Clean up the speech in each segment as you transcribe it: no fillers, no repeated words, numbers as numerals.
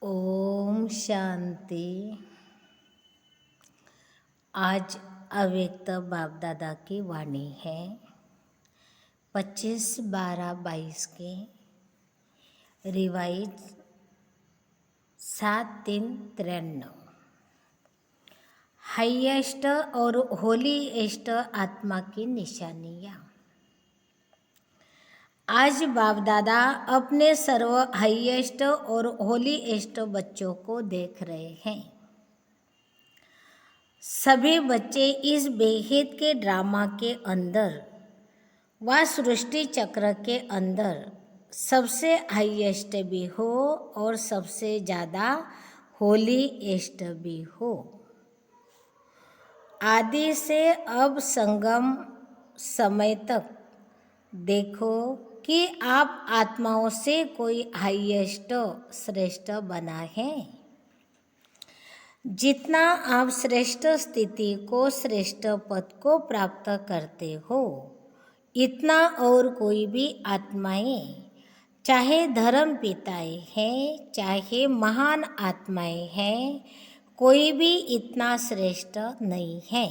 ओम शांति। आज अव्यक्त बाप दादा की वाणी है 25/12/22 के रिवाइज 7/3/93। हाईएस्ट और होलीएस्ट आत्मा की निशानियाँ। आज बाप दादा अपने सर्व हाईएस्ट और होलीएस्ट बच्चों को देख रहे हैं। सभी बच्चे इस बेहित के ड्रामा के अंदर व सृष्टि चक्र के अंदर सबसे हाईएस्ट भी हो और सबसे ज़्यादा होलीएस्ट भी हो। आदि से अब संगम समय तक देखो कि आप आत्माओं से कोई हाईएस्ट श्रेष्ठ बना है। जितना आप श्रेष्ठ स्थिति को श्रेष्ठ पद को प्राप्त करते हो, इतना और कोई भी आत्माएं, चाहे धर्म पिताएं हैं, चाहे महान आत्माएं हैं, कोई भी इतना श्रेष्ठ नहीं है,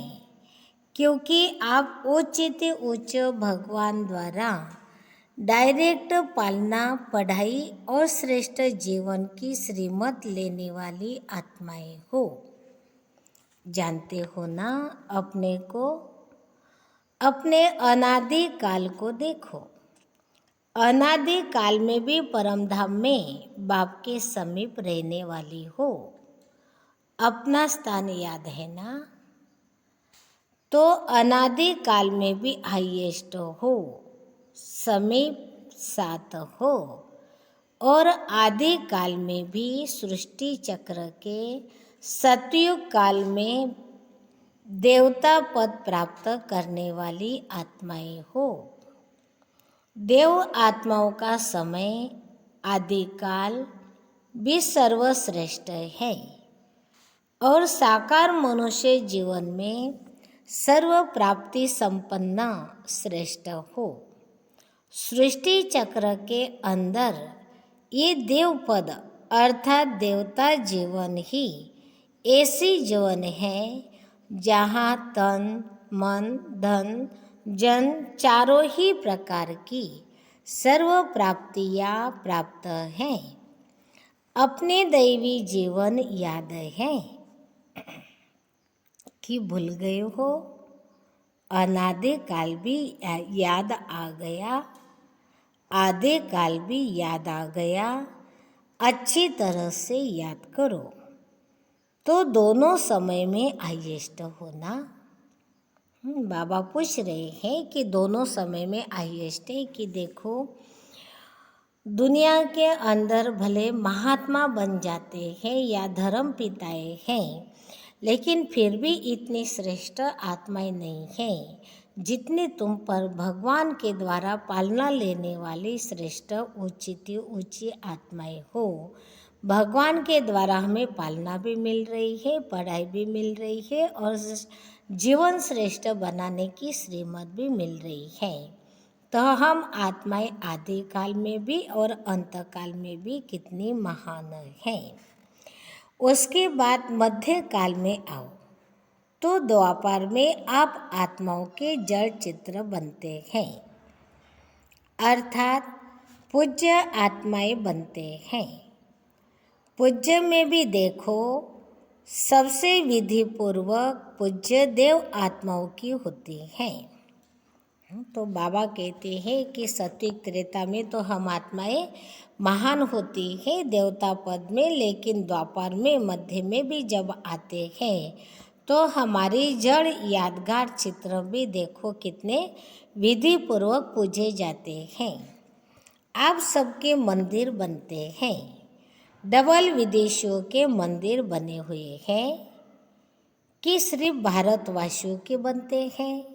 क्योंकि आप उचित उच्च भगवान द्वारा डायरेक्ट पालना, पढ़ाई और श्रेष्ठ जीवन की श्रीमत लेने वाली आत्माएं हो। जानते हो ना अपने को, अपने अनादि काल को देखो। अनादि काल में भी परम धाम में बाप के समीप रहने वाली हो। अपना स्थान याद है ना? तो अनादि काल में भी हाईएस्ट हो, समीप साथ हो, और आदि काल में भी सृष्टि चक्र के सतयुग काल में देवता पद प्राप्त करने वाली आत्माएं हो। देव आत्माओं का समय आदि काल भी सर्वश्रेष्ठ है और साकार मनुष्य जीवन में सर्व प्राप्ति संपन्न श्रेष्ठ हो। सृष्टि चक्र के अंदर ये देव पद अर्थात देवता जीवन ही ऐसी जीवन है जहाँ तन मन धन जन चारों ही प्रकार की सर्व प्राप्तियाँ प्राप्त हैं। अपने दैवी जीवन याद है कि भूल गए हो? अनादि काल भी याद आ गया, आदि काल भी याद आ गया। अच्छी तरह से याद करो तो दोनों समय में हाईएस्ट होना। बाबा पूछ रहे हैं कि दोनों समय में हाईएस्ट है कि देखो दुनिया के अंदर भले महात्मा बन जाते हैं या धर्म पिताएं हैं, लेकिन फिर भी इतनी श्रेष्ठ आत्माएं नहीं हैं जितनी तुम पर भगवान के द्वारा पालना लेने वाली श्रेष्ठ ऊंची आत्माएं हो। भगवान के द्वारा हमें पालना भी मिल रही है, पढ़ाई भी मिल रही है और जीवन श्रेष्ठ बनाने की श्रीमत भी मिल रही है। तो हम आत्माएं आदि काल में भी और अंत काल में भी कितनी महान हैं। उसके बाद मध्य काल में आओ तो द्वापर में आप आत्माओं के जड़ चित्र बनते हैं, अर्थात पूज्य आत्माएं बनते हैं। पूज्य में भी देखो सबसे विधि पूर्वक पूज्य देव आत्माओं की होती हैं। तो बाबा कहते हैं कि सत्युग त्रेता में तो हम आत्माएं महान होती है देवता पद में, लेकिन द्वापर में मध्य में भी जब आते हैं तो हमारी जड़ यादगार चित्र भी देखो कितने विधि पूर्वक पूजे जाते हैं। आप सबके मंदिर बनते हैं, डबल विदेशियों के मंदिर बने हुए हैं कि सिर्फ भारतवासियों के बनते हैं?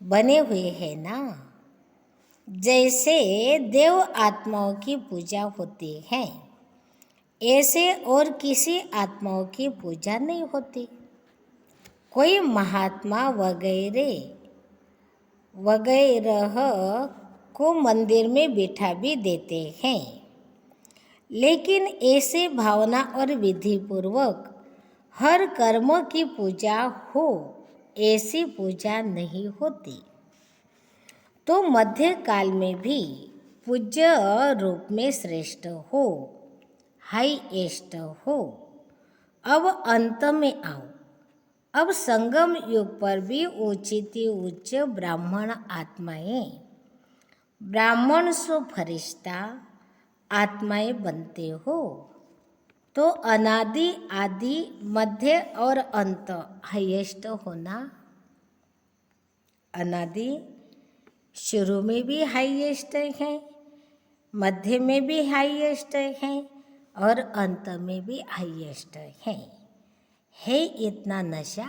बने हुए हैं ना। जैसे देव आत्माओं की पूजा होती है, ऐसे और किसी आत्माओं की पूजा नहीं होती। कोई महात्मा वगैरह को मंदिर में बिठा भी देते हैं, लेकिन ऐसे भावना और विधि पूर्वक हर कर्म की पूजा हो, ऐसी पूजा नहीं होती। तो मध्य काल में भी पूज्य रूप में श्रेष्ठ हो, हाईएस्ट हो। अब अंत में आओ। अब संगम युग पर भी उचित उच्च ब्राह्मण आत्माएं, ब्राह्मण सो फरिश्ता आत्माएं बनते हो। तो अनादि आदि मध्य और अंत हाईएस्ट होना। अनादि शुरू में भी हाईएस्ट है, मध्य में भी हाईएस्ट है और अंत में भी हाईएस्ट है इतना नशा।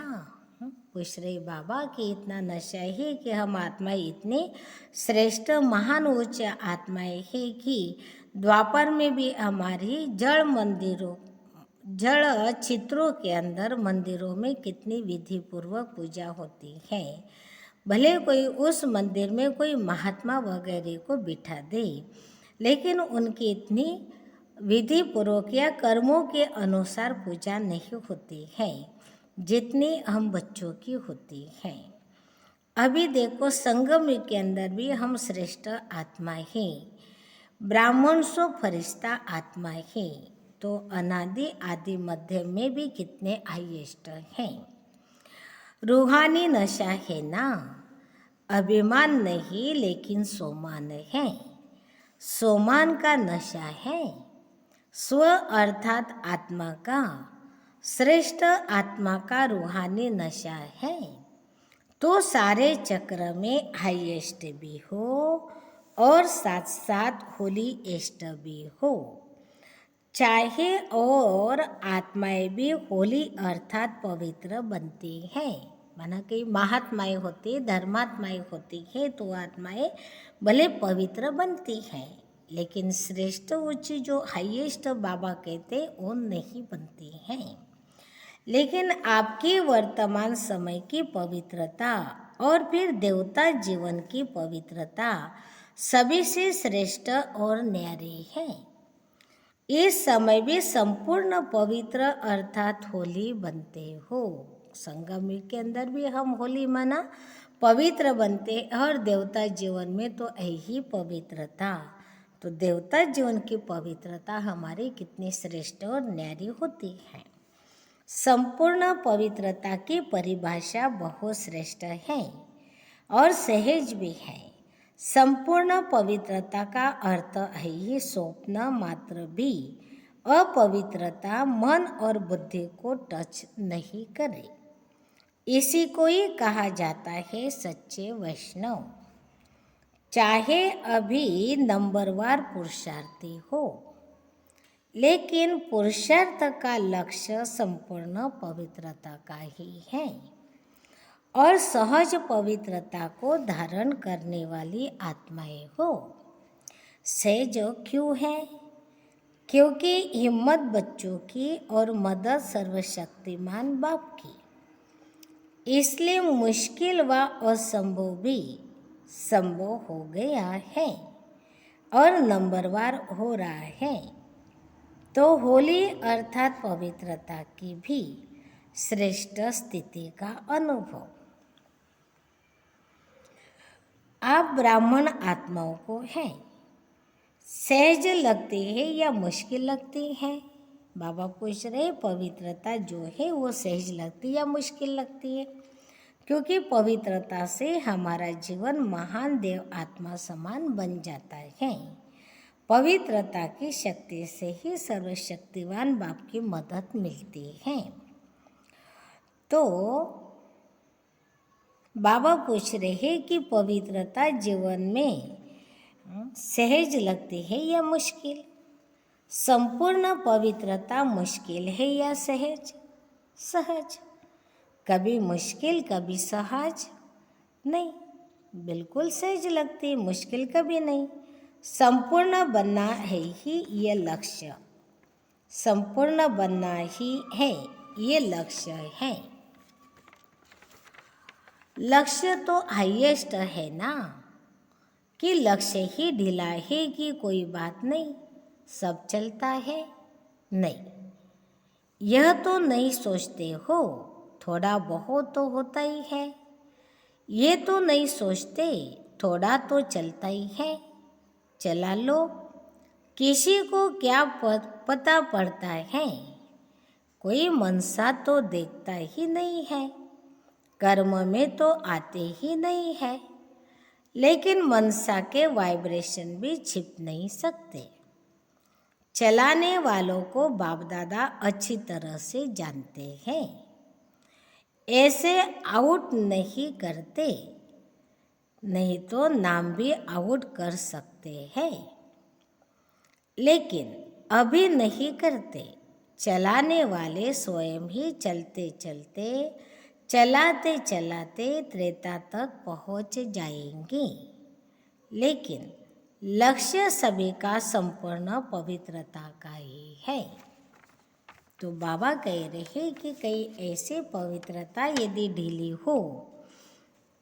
पूछ रहे बाबा कि इतना नशा है कि हम आत्मा इतने श्रेष्ठ महान उच्च आत्माएं है कि द्वापर में भी हमारी जड़ मंदिरों, जड़ चित्रों के अंदर मंदिरों में कितनी विधि पूर्वक पूजा होती है। भले कोई उस मंदिर में कोई महात्मा वगैरह को बिठा दे, लेकिन उनकी इतनी विधि पूर्वक या कर्मों के अनुसार पूजा नहीं होती है जितनी हम बच्चों की होती है। अभी देखो संगम युग के अंदर भी हम श्रेष्ठ आत्मा हैं, ब्राह्मण सो फरिश्ता आत्मा है। तो अनादि आदि मध्य में भी कितने हाईएस्ट हैं। रूहानी नशा है ना, अभिमान नहीं लेकिन सोमान है। सोमान का नशा है, स्व अर्थात आत्मा का, श्रेष्ठ आत्मा का रूहानी नशा है। तो सारे चक्र में हाईएस्ट भी हो और साथ साथ होली एस्ट भी हो। चाहे और आत्माएं भी होली अर्थात पवित्र बनती हैं। माना कि महात्माएं होती, धर्मात्माएं होती है तो आत्माएं भले पवित्र बनती हैं, लेकिन श्रेष्ठ उच्च जो हाईएस्ट बाबा कहते वो नहीं बनती हैं। लेकिन आपकी वर्तमान समय की पवित्रता और फिर देवता जीवन की पवित्रता सभी से श्रेष्ठ और न्यारी है। इस समय भी संपूर्ण पवित्र अर्थात होली बनते हो। संगम युग के अंदर भी हम होली माना पवित्र बनते और देवता जीवन में तो यही पवित्रता। तो देवता जीवन की पवित्रता हमारी कितनी श्रेष्ठ और न्यारी होती है। संपूर्ण पवित्रता की परिभाषा बहुत श्रेष्ठ है और सहज भी है। संपूर्ण पवित्रता का अर्थ है ही स्वप्न मात्र भी अपवित्रता मन और बुद्धि को टच नहीं करे। इसी को ही कहा जाता है सच्चे वैष्णव। चाहे अभी नंबरवार पुरुषार्थी हो, लेकिन पुरुषार्थ का लक्ष्य संपूर्ण पवित्रता का ही है और सहज पवित्रता को धारण करने वाली आत्माएं हो। सहज क्यों है? क्योंकि हिम्मत बच्चों की और मदद सर्वशक्तिमान बाप की, इसलिए मुश्किल व असंभव भी संभव हो गया है और नंबरवार हो रहा है। तो होली अर्थात पवित्रता की भी श्रेष्ठ स्थिति का अनुभव। आप ब्राह्मण आत्माओं को हैं, सहज लगती है या मुश्किल लगती है? बाबा पूछ रहे पवित्रता जो है वो सहज लगती या मुश्किल लगती है? क्योंकि पवित्रता से हमारा जीवन महान देव आत्मा समान बन जाता है। पवित्रता की शक्ति से ही सर्वशक्तिवान बाप की मदद मिलती है। तो बाबा पूछ रहे हैं कि पवित्रता जीवन में सहज लगती है या मुश्किल? संपूर्ण पवित्रता मुश्किल है या सहज? सहज। कभी मुश्किल कभी सहज नहीं, बिल्कुल सहज लगती, मुश्किल कभी नहीं। संपूर्ण बनना है ही ये लक्ष्य, संपूर्ण बनना ही है ये लक्ष्य है। लक्ष्य तो हाईएस्ट है ना, कि लक्ष्य ही ढीला है कि कोई बात नहीं, सब चलता है? नहीं, यह तो नहीं सोचते हो थोड़ा बहुत तो होता ही है। ये तो नहीं सोचते थोड़ा तो चलता ही है। चला लो, किसी को क्या पता पड़ता है। कोई मनसा तो देखता ही नहीं है, कर्म में तो आते ही नहीं है। लेकिन मनसा के वाइब्रेशन भी छिप नहीं सकते। चलाने वालों को बाप दादा अच्छी तरह से जानते हैं। ऐसे आउट नहीं करते, नहीं तो नाम भी आउट कर सकते हैं, लेकिन अभी नहीं करते। चलाने वाले स्वयं ही चलते चलते चलाते चलाते त्रेता तक पहुंच जाएंगे। लेकिन लक्ष्य सभी का संपूर्ण पवित्रता का ही है। तो बाबा कह रहे कि कई ऐसे पवित्रता यदि ढीली हो,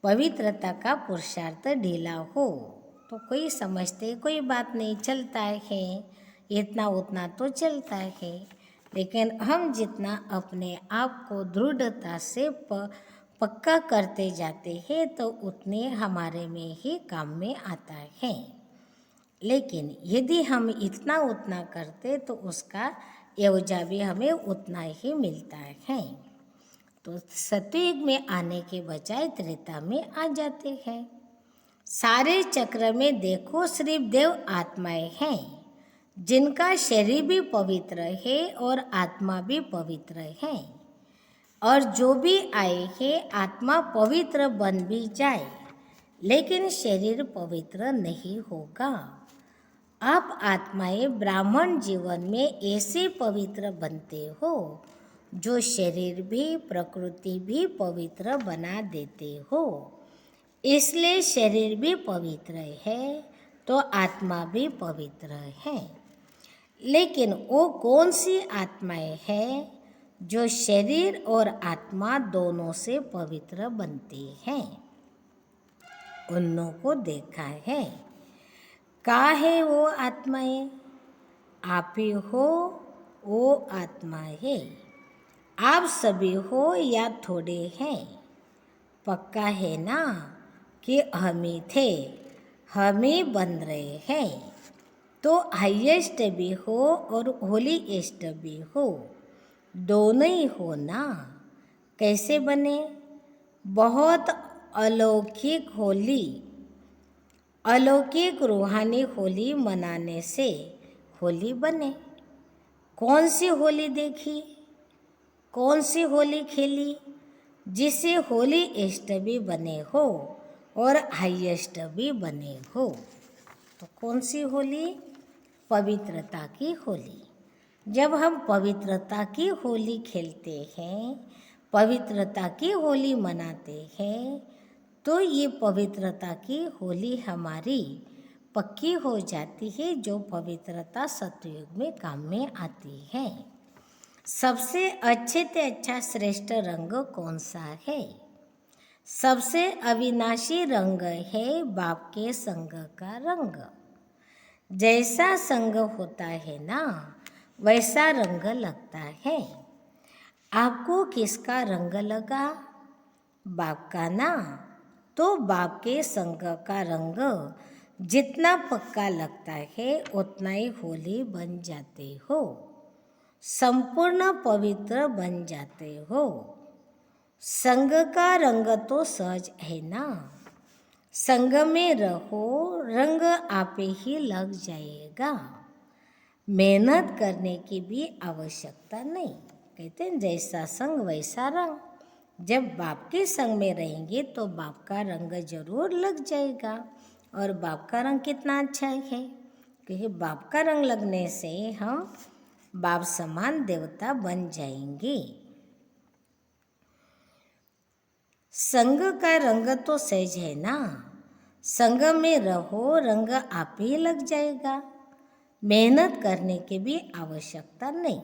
पवित्रता का पुरुषार्थ ढीला हो तो कोई समझते कोई बात नहीं, चलता है, इतना उतना तो चलता है। लेकिन हम जितना अपने आप को दृढ़ता से पक्का करते जाते हैं तो उतने हमारे में ही काम में आता है। लेकिन यदि हम इतना उतना करते तो उसका एवजा भी हमें उतना ही मिलता है। तो सतयुग में आने के बजाय त्रेता में आ जाते हैं। सारे चक्र में देखो सिर्फ देव आत्माएं हैं जिनका शरीर भी पवित्र है और आत्मा भी पवित्र है। और जो भी आए हैं आत्मा पवित्र बन भी जाए लेकिन शरीर पवित्र नहीं होगा। आप आत्माएं ब्राह्मण जीवन में ऐसे पवित्र बनते हो जो शरीर भी प्रकृति भी पवित्र बना देते हो। इसलिए शरीर भी पवित्र है तो आत्मा भी पवित्र है। लेकिन वो कौन सी आत्माएं हैं जो शरीर और आत्मा दोनों से पवित्र बनती हैं? उन्हों को देखा है। का है वो आत्माएं? आप ही हो वो आत्मा है। आप सभी हो या थोड़े हैं? पक्का है ना कि हम ही थे, हम ही बन रहे हैं। तो हाईएस्ट भी हो और होलीएस्ट भी हो, दोनों ही हो ना। कैसे बने? बहुत अलौकिक होली, अलौकिक रूहानी होली मनाने से होली बने। कौन सी होली देखी, कौन सी होली खेली जिससे होली एस्ट भी बने हो और हाईएस्ट भी बने हो? तो कौन सी होली? पवित्रता की होली। जब हम पवित्रता की होली खेलते हैं, पवित्रता की होली मनाते हैं तो ये पवित्रता की होली हमारी पक्की हो जाती है, जो पवित्रता सतयुग में काम में आती है। सबसे अच्छे से अच्छा श्रेष्ठ रंग कौन सा है? सबसे अविनाशी रंग है बाप के संग का रंग। जैसा संग होता है ना वैसा रंग लगता है। आपको किसका रंग लगा? बाप का ना। तो बाप के संग का रंग जितना पक्का लगता है उतना ही होली बन जाते हो, संपूर्ण पवित्र बन जाते हो। संग का रंग तो सहज है ना। संग में रहो, रंग आपे ही लग जाएगा। मेहनत करने की भी आवश्यकता नहीं। कहते हैं जैसा संग वैसा रंग। जब बाप के संग में रहेंगे तो बाप का रंग जरूर लग जाएगा। और बाप का रंग कितना अच्छा है, क्योंकि बाप का रंग लगने से हम बाप समान देवता बन जाएंगे। संग का रंग तो सहज है ना। संग में रहो, रंग आप ही लग जाएगा। मेहनत करने की भी आवश्यकता नहीं।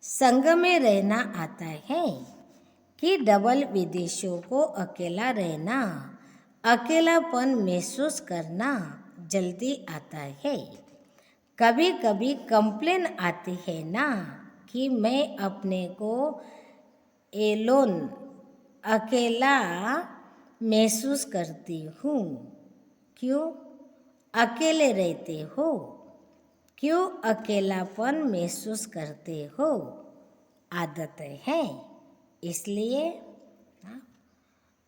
संग में रहना आता है कि डबल विदेशियों को अकेला रहना, अकेलापन महसूस करना जल्दी आता है। कभी कभी कंप्लेन आती है ना कि मैं अपने को एलोन अकेला महसूस करती हूँ। क्यों अकेले रहते हो? क्यों अकेलापन महसूस करते हो? आदत है इसलिए।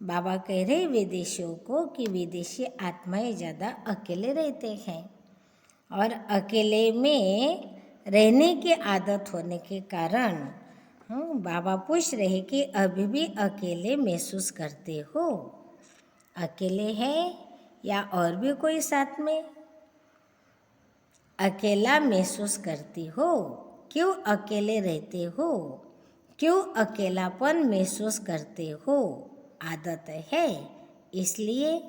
बाबा कह रहे विदेशियों को कि विदेशी आत्माएं ज़्यादा अकेले रहते हैं और अकेले में रहने की आदत होने के कारण बाबा पूछ रहे कि अभी भी अकेले महसूस करते हो? अकेले है या और भी कोई साथ में? अकेला महसूस करती हो? क्यों अकेले रहते हो? क्यों अकेलापन महसूस करते हो? आदत है इसलिए।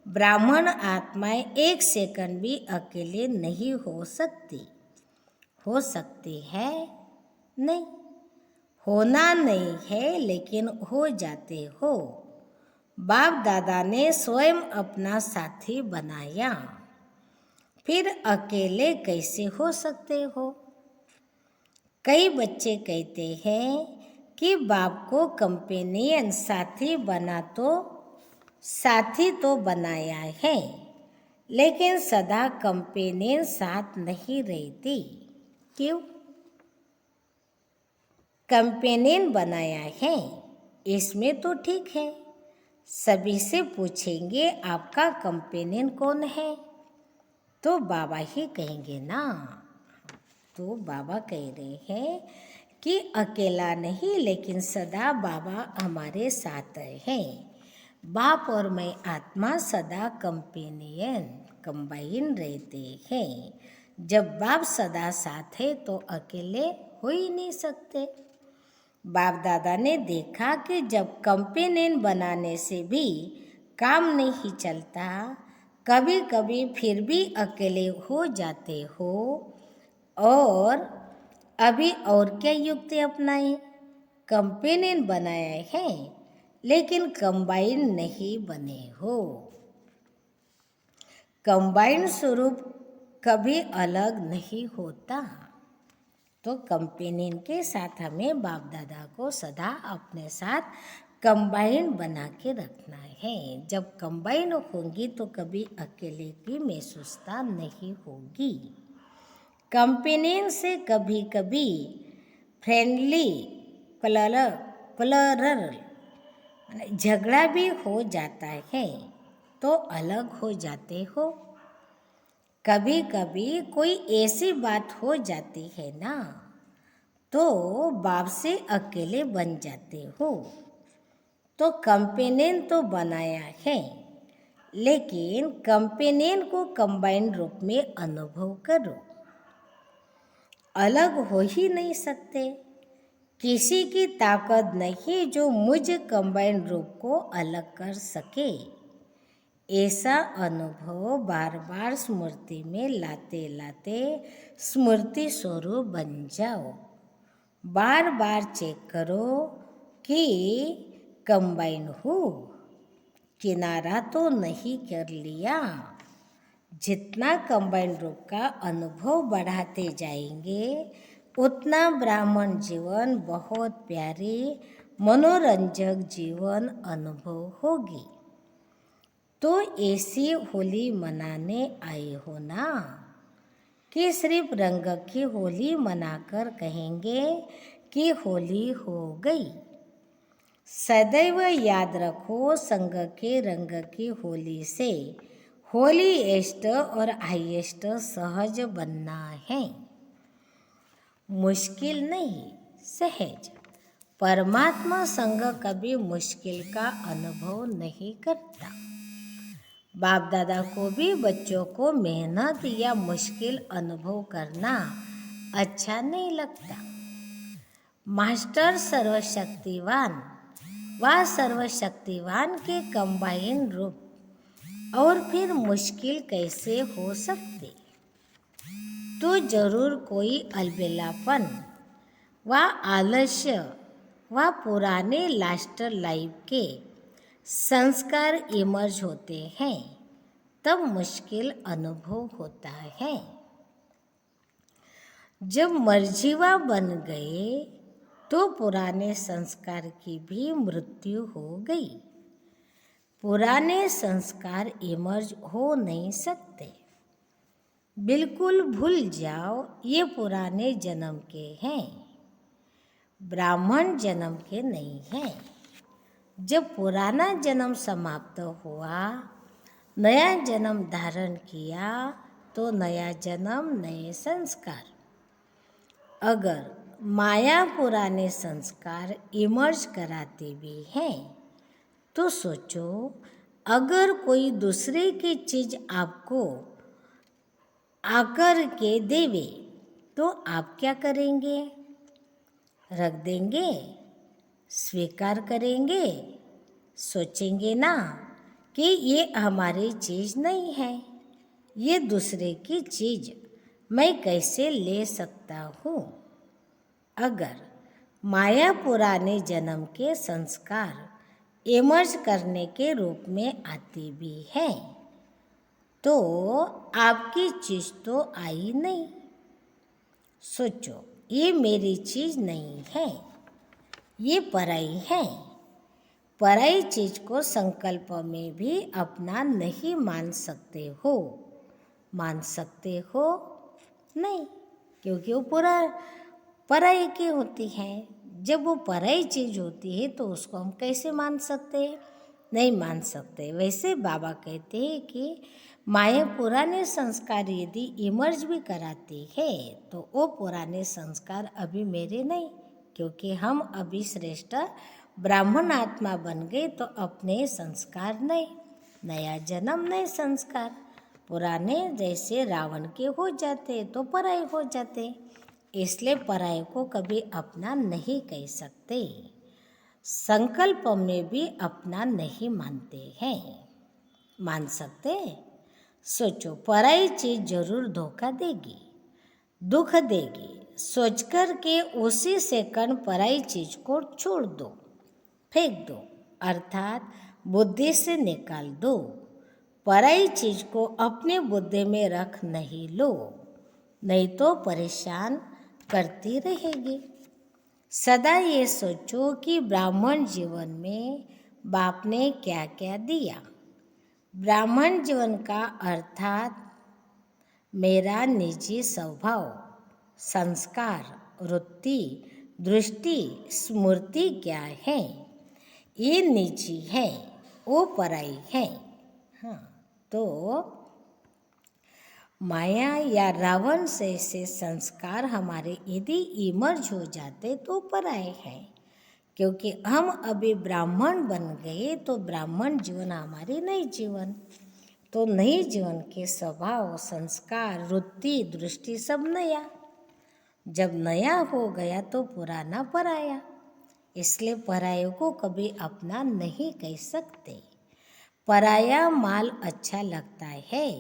ब्राह्मण आत्माएं एक सेकंड भी अकेले नहीं हो सकती। हो सकती है? नहीं। होना नहीं है लेकिन हो जाते हो। बाप दादा ने स्वयं अपना साथी बनाया, फिर अकेले कैसे हो सकते हो? कई बच्चे कहते हैं कि बाप को कंपेनियन साथी तो बनाया है, लेकिन सदा कंपेनियन साथ नहीं रहती। क्यों? कंपेनियन बनाया है इसमें तो ठीक है। सभी से पूछेंगे आपका कंपेनियन कौन है तो बाबा ही कहेंगे ना। तो बाबा कह रहे हैं कि अकेला नहीं लेकिन सदा बाबा हमारे साथ है। बाप और मैं आत्मा सदा कंबाइन रहते हैं। जब बाप सदा साथ है तो अकेले हो ही नहीं सकते। बाप दादा ने देखा कि जब कंपेनियन बनाने से भी काम नहीं चलता, कभी कभी फिर भी अकेले हो जाते हो, और अभी और क्या युक्ति अपनाए? कंपेनियन बनाया है लेकिन कंबाइन नहीं बने हो। कंबाइन स्वरूप कभी अलग नहीं होता। तो कंपेनियन के साथ हमें बाप दादा को सदा अपने साथ कंबाइन बना के रखना है। जब कंबाइन होंगी तो कभी अकेले की महसूसता नहीं होगी। कंपेनियन से कभी कभी फ्रेंडली प्लरल झगड़ा भी हो जाता है तो अलग हो जाते हो। कभी कभी कोई ऐसी बात हो जाती है ना तो बाप से अकेले बन जाते हो। तो कंपेनियन तो बनाया है लेकिन कंपेनियन को कंबाइन रूप में अनुभव करो। अलग हो ही नहीं सकते। किसी की ताकत नहीं जो मुझ कंबाइन रूप को अलग कर सके। ऐसा अनुभव बार बार स्मृति में लाते लाते स्मृति स्वरूप बन जाओ। बार बार चेक करो कि कंबाइन हूँ, किनारा तो नहीं कर लिया। जितना कंबाइन रूप का अनुभव बढ़ाते जाएंगे उतना ब्राह्मण जीवन बहुत प्यारी मनोरंजक जीवन अनुभव होगी। तो ऐसी होली मनाने आए हो ना कि सिर्फ रंग की होली मनाकर कहेंगे कि होली हो गई। सदैव याद रखो संग के रंग की होली से होलीएस्ट और हाईएस्ट सहज बनना है। मुश्किल नहीं, सहज। परमात्मा संग कभी मुश्किल का अनुभव नहीं करता। बाप दादा को भी बच्चों को मेहनत या मुश्किल अनुभव करना अच्छा नहीं लगता। मास्टर सर्वशक्तिवान व सर्वशक्तिवान के कंबाइन रूप और फिर मुश्किल कैसे हो सकते? तो जरूर कोई अलबेलापन व आलस्य व पुराने लास्ट लाइफ के संस्कार इमर्ज होते हैं, तब मुश्किल अनुभव होता है। जब मर्जीवा बन गए तो पुराने संस्कार की भी मृत्यु हो गई। पुराने संस्कार इमर्ज हो नहीं सकते। बिल्कुल भूल जाओ ये पुराने जन्म के हैं, ब्राह्मण जन्म के नहीं हैं। जब पुराना जन्म समाप्त हुआ, नया जन्म धारण किया तो नया जन्म नए संस्कार। अगर माया पुराने संस्कार इमर्ज कराती भी है तो सोचो, अगर कोई दूसरे की चीज आपको आकर के देवे तो आप क्या करेंगे? रख देंगे? स्वीकार करेंगे? सोचेंगे ना कि ये हमारी चीज नहीं है, ये दूसरे की चीज मैं कैसे ले सकता हूँ। अगर माया पुराने जन्म के संस्कार इमर्ज करने के रूप में आती भी है तो आपकी चीज तो आई नहीं। सोचो, ये मेरी चीज नहीं है, ये पराई है। पराई चीज को संकल्प में भी अपना नहीं मान सकते हो। मान सकते हो नहीं, क्योंकि वो पूरा पराई की होती है। जब वो पराई चीज होती है तो उसको हम कैसे मान सकते हैं? नहीं मान सकते। वैसे बाबा कहते हैं कि माया पुराने संस्कार यदि इमर्ज भी कराती है तो वो पुराने संस्कार अभी मेरे नहीं, क्योंकि हम अभी श्रेष्ठ ब्राह्मण आत्मा बन गए तो अपने संस्कार नहीं, नया जन्म नए संस्कार। पुराने जैसे रावण के हो जाते तो पराये हो जाते, इसलिए पराये को कभी अपना नहीं कह सकते। संकल्प में भी अपना नहीं मानते हैं। मान सकते? सोचो, पराई चीज जरूर धोखा देगी, दुख देगी। सोच कर के उसी सेकंड पराई चीज को छोड़ दो, फेंक दो, अर्थात बुद्धि से निकाल दो। पराई चीज को अपने बुद्धि में रख नहीं लो, नहीं तो परेशान करती रहेगी। सदा ये सोचो कि ब्राह्मण जीवन में बाप ने क्या क्या दिया। ब्राह्मण जीवन का अर्थात मेरा निजी स्वभाव, संस्कार, वृत्ति, दृष्टि, स्मृति क्या है, ये निजी है, वो पराई है। हाँ, तो माया या रावण से संस्कार हमारे यदि इमर्ज हो जाते तो पराये हैं, क्योंकि हम अभी ब्राह्मण बन गए तो ब्राह्मण जीवन हमारी नई जीवन। तो नई जीवन के स्वभाव, संस्कार, वृत्ति, दृष्टि सब नया। जब नया हो गया तो पुराना पराया, इसलिए पराये को कभी अपना नहीं कह सकते। पराया माल अच्छा लगता है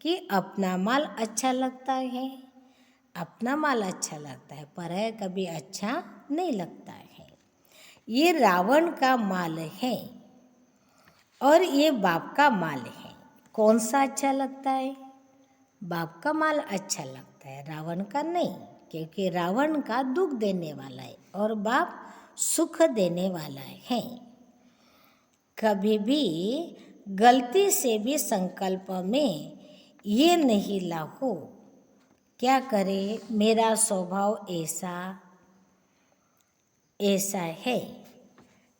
कि अपना माल अच्छा लगता है? अपना माल अच्छा लगता है, पराया कभी अच्छा नहीं लगता है। ये रावण का माल है और ये बाप का माल है। कौन सा अच्छा लगता है? बाप का माल अच्छा लगता है, रावण का नहीं, क्योंकि रावण का दुख देने वाला है और बाप सुख देने वाला है। कभी भी गलती से भी संकल्प में ये नहीं लाओ, क्या करे, मेरा स्वभाव ऐसा है,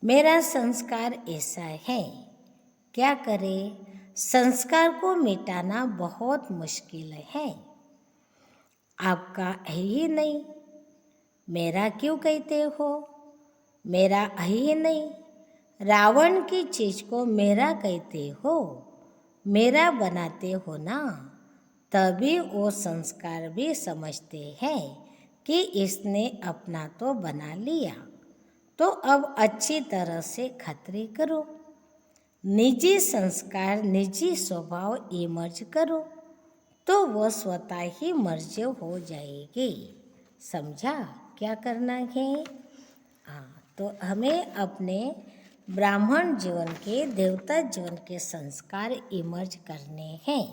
मेरा संस्कार ऐसा है। क्या करे, संस्कार को मिटाना बहुत मुश्किल है। आपका है ही नहीं, मेरा क्यों कहते हो? मेरा है ही नहीं। रावण की चीज को मेरा कहते हो, मेरा बनाते हो ना, तभी वो संस्कार भी समझते हैं कि इसने अपना तो बना लिया, तो अब अच्छी तरह से खातिरी करो। निजी संस्कार, निजी स्वभाव इमर्ज करो तो वो स्वतः ही मर्ज हो जाएगी। समझा क्या करना है? हाँ, तो हमें अपने ब्राह्मण जीवन के, देवता जीवन के संस्कार इमर्ज करने हैं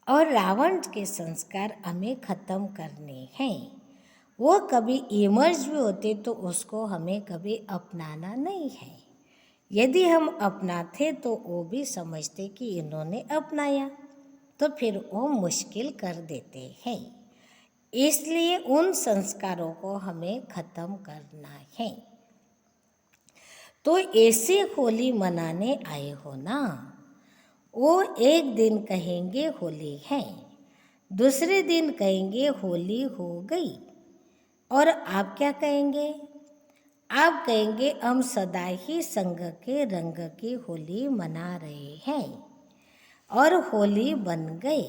और रावण के संस्कार हमें ख़त्म करने हैं। वो कभी इमर्ज भी होते तो उसको हमें कभी अपनाना नहीं है। यदि हम अपनाते तो वो भी समझते कि इन्होंने अपनाया, तो फिर वो मुश्किल कर देते हैं। इसलिए उन संस्कारों को हमें ख़त्म करना है। तो ऐसे होली मनाने आए हो ना, वो एक दिन कहेंगे होली है, दूसरे दिन कहेंगे होली हो गई, और आप क्या कहेंगे? आप कहेंगे हम सदा ही संग के रंग की होली मना रहे हैं, और होली बन गए।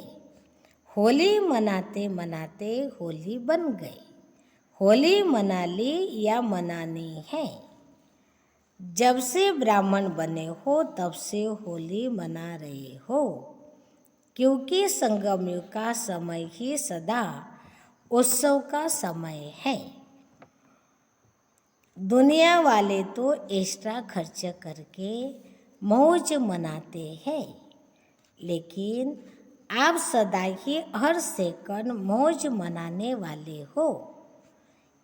होली मनाते मनाते होली बन गई। होली मना ली या मनानी है। जब से ब्राह्मण बने हो तब से होली मना रहे हो, क्योंकि संगम युग का समय ही सदा उत्सव का समय है। दुनिया वाले तो एक्स्ट्रा खर्च करके मौज मनाते हैं, लेकिन आप सदा ही हर सेकंड मौज मनाने वाले हो।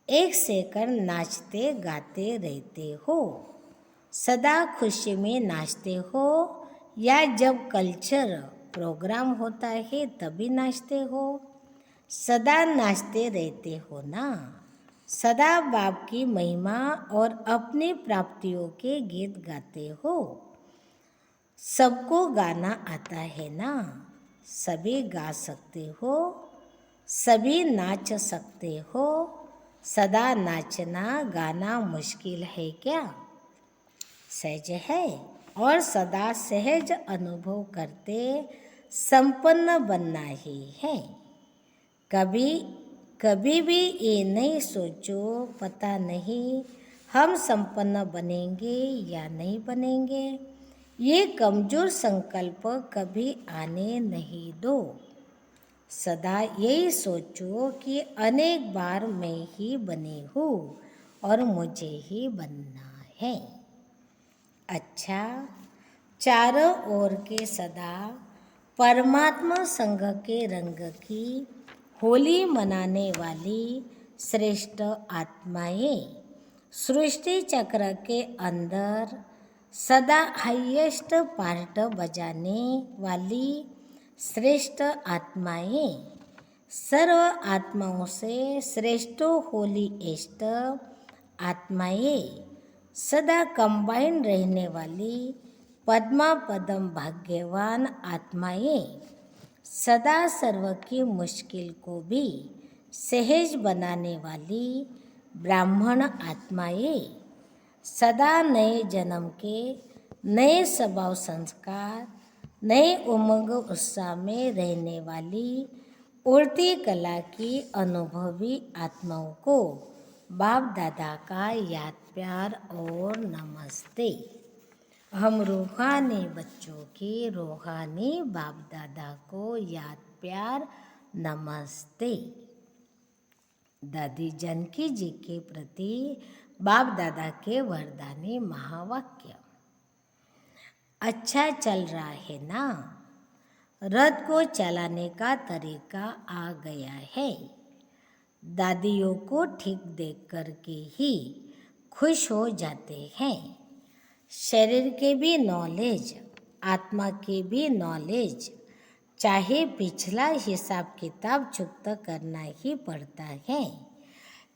एक सेकंड नाचते गाते रहते हो, सदा खुशी में नाचते हो, या जब कल्चर प्रोग्राम होता है तभी नाचते हो? सदा नाचते रहते हो ना। सदा बाप की महिमा और अपनी प्राप्तियों के गीत गाते हो। सबको गाना आता है ना, सभी गा सकते हो, सभी नाच सकते हो। सदा नाचना गाना मुश्किल है क्या? सहज है। और सदा सहज अनुभव करते संपन्न बनना ही है। कभी भी ये नहीं सोचो पता नहीं हम संपन्न बनेंगे या नहीं बनेंगे। ये कमज़ोर संकल्प कभी आने नहीं दो। सदा यही सोचो कि अनेक बार मैं ही बनी हूँ और मुझे ही बनना है। अच्छा, चारों ओर के सदा परमात्मा संघ के रंग की होली मनाने वाली श्रेष्ठ आत्माएं, सृष्टि चक्र के अंदर सदा हाईएस्ट पार्ट बजाने वाली श्रेष्ठ आत्माएं, सर्व आत्माओं से श्रेष्ठ होलीएस्ट आत्माएं, सदा कंबाइन रहने वाली पद्मा पदम भाग्यवान आत्माएं, सदा सर्व की मुश्किल को भी सहज बनाने वाली ब्राह्मण आत्माएं, सदा नए जन्म के नए स्वभाव संस्कार, नए उमंग उत्साह में रहने वाली उड़ती कला की अनुभवी आत्माओं को बाप दादा का याद प्यार और नमस्ते। हम रूहानी बच्चों की रूहानी बाप दादा को याद प्यार नमस्ते। दादी जानकी जी के प्रति बाप दादा के वरदानी महावाक्य। अच्छा चल रहा है ना? रथ को चलाने का तरीका आ गया है। दादियों को ठीक देख कर के ही खुश हो जाते हैं। शरीर के भी नॉलेज, आत्मा के भी नॉलेज, चाहे पिछला हिसाब किताब चुकता करना ही पड़ता है,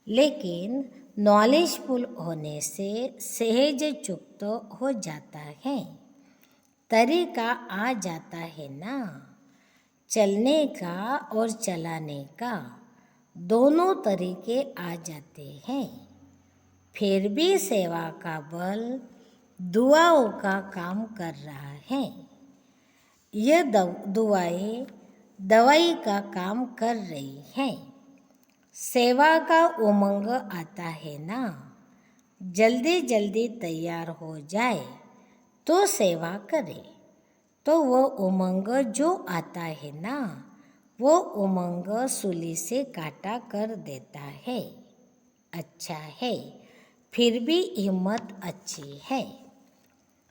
लेकिन नॉलेजफुल होने से सहज चुक्त हो जाता है। तरीका आ जाता है ना, चलने का और चलाने का दोनों तरीके आ जाते हैं। फिर भी सेवा का बल दुआओं का काम कर रहा है। ये दुआएं दवाई का काम कर रही हैं। सेवा का उमंग आता है ना, जल्दी जल्दी तैयार हो जाए तो सेवा करे, तो वो उमंग जो आता है ना, वो उमंग सूली से काटा कर देता है। अच्छा है, फिर भी हिम्मत अच्छी है।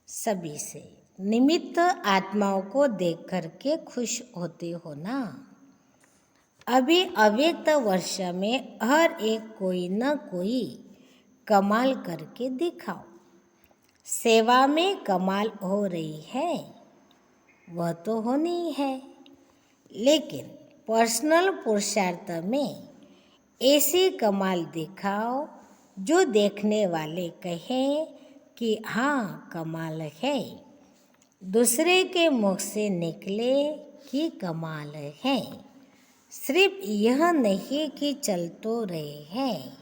सभी से निमित्त आत्माओं को देख करके खुश होते हो ना। अभी अव्यक्त वर्ष में हर एक कोई न कोई कमाल करके दिखाओ। सेवा में कमाल हो रही है, वह तो होनी है, लेकिन पर्सनल पुरुषार्थ में ऐसी कमाल दिखाओ जो देखने वाले कहें कि हाँ कमाल है, दूसरे के मुख से निकले कि कमाल है। सिर्फ यह नहीं कि चल तो रहे हैं,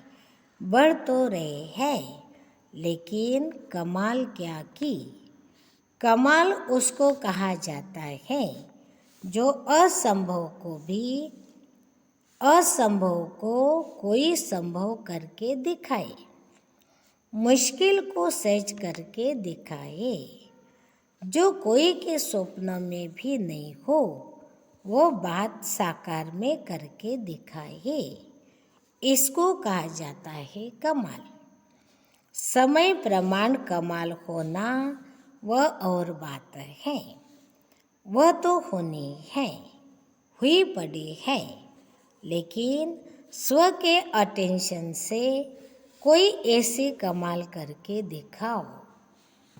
बढ़ तो रहे हैं, लेकिन कमाल क्या की। कमाल उसको कहा जाता है जो असंभव को कोई संभव करके दिखाए, मुश्किल को सहज करके दिखाए, जो कोई के स्वप्न में भी नहीं हो वो बात साकार में करके दिखाए, इसको कहा जाता है कमाल। समय प्रमाण कमाल होना वह और बात है, वह तो होनी है, हुई पड़ी है, लेकिन स्व के अटेंशन से कोई ऐसी कमाल करके दिखाओ।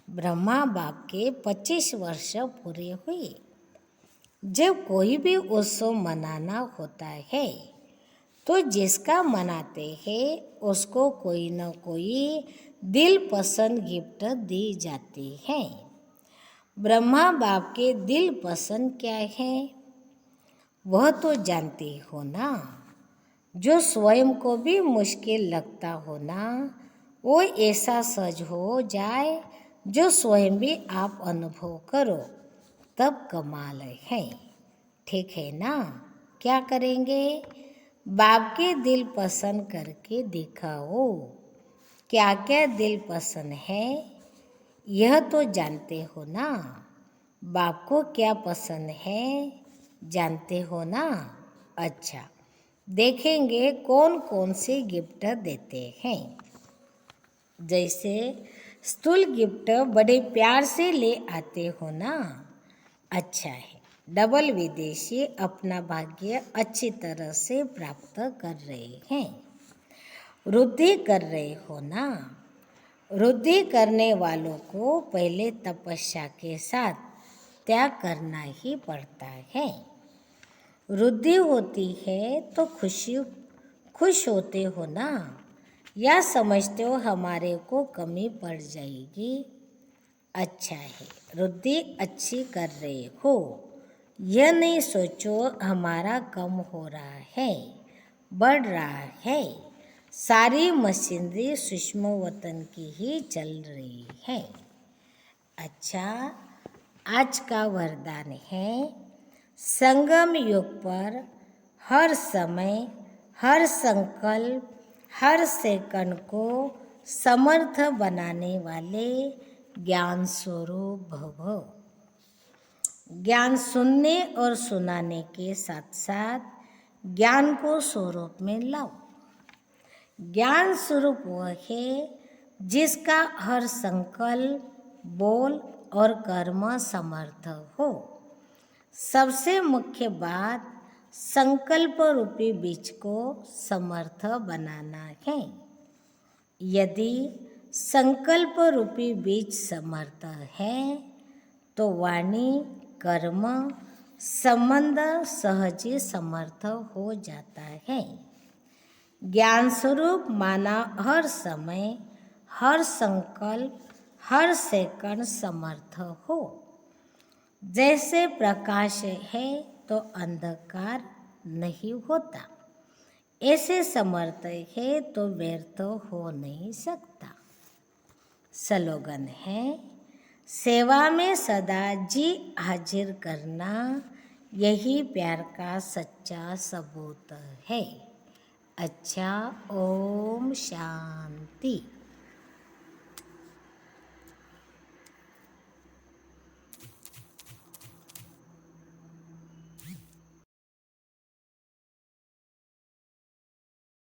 ब्रह्मा बाप के 25 वर्ष पूरे हुए। जब कोई भी उत्सव मनाना होता है तो जिसका मनाते हैं उसको कोई न कोई दिल पसंद गिफ्ट दी जाती है। ब्रह्मा बाप के दिल पसंद क्या है वह तो जानते हो ना। जो स्वयं को भी मुश्किल लगता हो ना, वो ऐसा सज हो जाए जो स्वयं भी आप अनुभव करो, तब कमाल है। ठीक है ना। क्या करेंगे? बाप के दिल पसंद करके दिखाओ। क्या क्या दिल पसंद है यह तो जानते हो ना। बाप को क्या पसंद है जानते हो ना। अच्छा, देखेंगे कौन कौन से गिफ्ट देते हैं। जैसे स्थूल गिफ्ट बड़े प्यार से ले आते हो ना, अच्छा है। डबल विदेशी अपना भाग्य अच्छी तरह से प्राप्त कर रहे हैं, वृद्धि कर रहे हो ना। वृद्धि करने वालों को पहले तपस्या के साथ त्याग करना ही पड़ता है। वृद्धि होती है तो खुश होते हो ना, या समझते हो हमारे को कमी पड़ जाएगी। अच्छा है, वृद्धि अच्छी कर रहे हो, यह नहीं सोचो हमारा कम हो रहा है, बढ़ रहा है। सारी मशीनरी सूक्ष्म वतन की ही चल रही है। अच्छा, आज का वरदान है संगम युग पर हर समय, हर संकल्प, हर सेकंड को समर्थ बनाने वाले ज्ञान स्वरूप भव। ज्ञान सुनने और सुनाने के साथ साथ ज्ञान को स्वरूप में लाओ। ज्ञान स्वरूप वह है जिसका हर संकल्प, बोल और कर्म समर्थ हो। सबसे मुख्य बात संकल्प रूपी बीज को समर्थ बनाना है। यदि संकल्प रूपी बीज समर्थ है तो वाणी, कर्म, संबंध सहज ही समर्थ हो जाता है। ज्ञान स्वरूप माना हर समय, हर संकल्प, हर सेकंड समर्थ हो। जैसे प्रकाश है तो अंधकार नहीं होता, ऐसे समर्थ है तो व्यर्थ हो नहीं सकता। स्लोगन है सेवा में सदा जी हाजिर करना, यही प्यार का सच्चा सबूत है। अच्छा, ओम शांति।